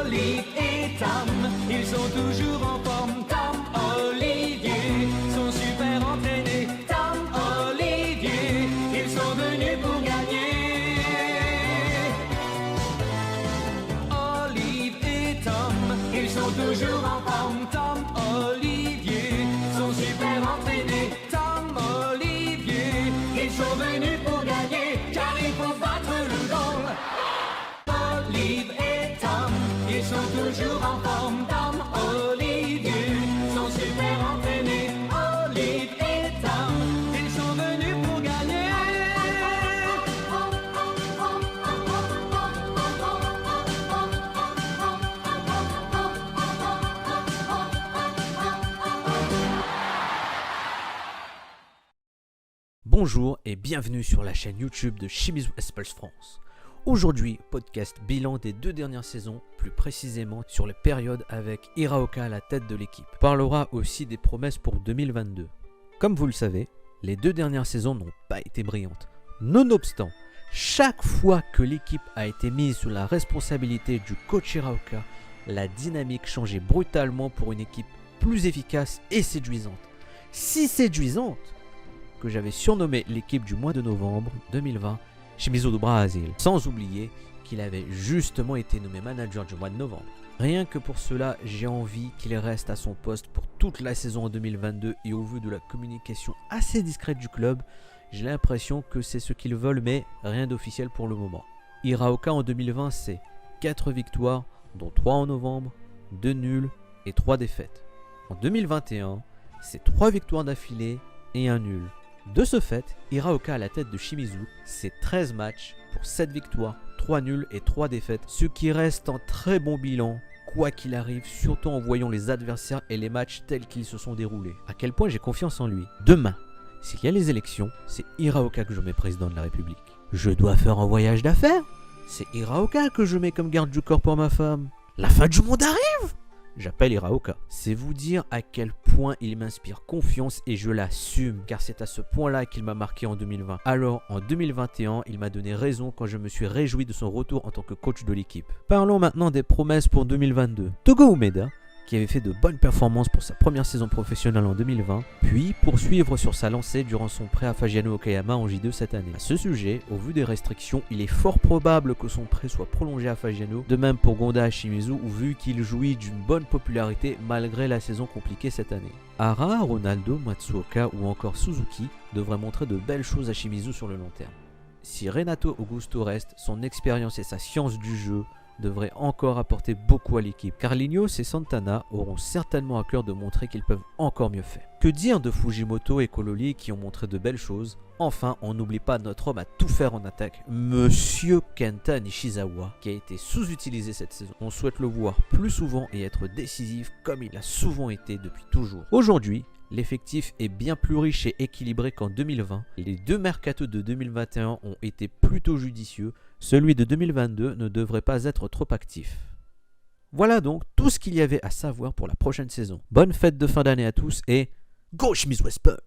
Olive et Tom, ils sont toujours en forme. Tom, Olivier, sont super entraînés. Tom, Olivier, ils sont venus pour gagner. Olive et Tom, ils sont toujours en forme. Tom, Olivier, sont super entraînés. Tom, Olivier, ils sont venus pour gagner, car il faut battre le goal. Olive et Tom, ils sont toujours en forme. Tom, Olivier, sont super entraînés. Olive et Tom, ils sont venus pour gagner. Bonjour et bienvenue sur la chaîne YouTube de Shimizu Espels France. Aujourd'hui, podcast bilan des 2 dernières saisons, plus précisément sur les périodes avec Hiraoka à la tête de l'équipe. On parlera aussi des promesses pour 2022. Comme vous le savez, les 2 dernières saisons n'ont pas été brillantes. Nonobstant, chaque fois que l'équipe a été mise sous la responsabilité du coach Hiraoka, la dynamique changeait brutalement pour une équipe plus efficace et séduisante. Si séduisante que j'avais surnommé l'équipe du mois de novembre 2020 Shimizu do Brasil, sans oublier qu'il avait justement été nommé manager du mois de novembre. Rien que pour cela, j'ai envie qu'il reste à son poste pour toute la saison en 2022 et au vu de la communication assez discrète du club, j'ai l'impression que c'est ce qu'ils veulent mais rien d'officiel pour le moment. Hiraoka en 2020 c'est 4 victoires dont 3 en novembre, 2 nuls et 3 défaites. En 2021, c'est 3 victoires d'affilée et 1 nul. De ce fait, Hiraoka à la tête de Shimizu, c'est 13 matchs pour 7 victoires, 3 nuls et 3 défaites, ce qui reste un très bon bilan, quoi qu'il arrive, surtout en voyant les adversaires et les matchs tels qu'ils se sont déroulés. À quel point j'ai confiance en lui. Demain, s'il y a les élections, c'est Hiraoka que je mets président de la République. Je dois faire un voyage d'affaires, c'est Hiraoka que je mets comme garde du corps pour ma femme. La fin du monde arrive! J'appelle Hiraoka. C'est vous dire à quel point il m'inspire confiance et je l'assume, car c'est à ce point-là qu'il m'a marqué en 2020. Alors, en 2021, il m'a donné raison quand je me suis réjoui de son retour en tant que coach de l'équipe. Parlons maintenant des promesses pour 2022. Togo Umeda, qui avait fait de bonnes performances pour sa première saison professionnelle en 2020, puis poursuivre sur sa lancée durant son prêt à Fagiano Okayama en J2 cette année. À ce sujet, au vu des restrictions, il est fort probable que son prêt soit prolongé à Fagiano, de même pour Gonda Shimizu, vu qu'il jouit d'une bonne popularité malgré la saison compliquée cette année. Hara, Ronaldo, Matsuoka ou encore Suzuki devraient montrer de belles choses à Shimizu sur le long terme. Si Renato Augusto reste, son expérience et sa science du jeu devrait encore apporter beaucoup à l'équipe. Carlinhos et Santana auront certainement à cœur de montrer qu'ils peuvent encore mieux faire. Que dire de Fujimoto et Kololi qui ont montré de belles choses? Enfin, on n'oublie pas notre homme à tout faire en attaque, Monsieur Kenta Nishizawa, qui a été sous-utilisé cette saison. On souhaite le voir plus souvent et être décisif comme il a souvent été depuis toujours. Aujourd'hui, l'effectif est bien plus riche et équilibré qu'en 2020. Les 2 mercatos de 2021 ont été plutôt judicieux. Celui de 2022 ne devrait pas être trop actif. Voilà donc tout ce qu'il y avait à savoir pour la prochaine saison. Bonne fête de fin d'année à tous et Go Shimizu Espels!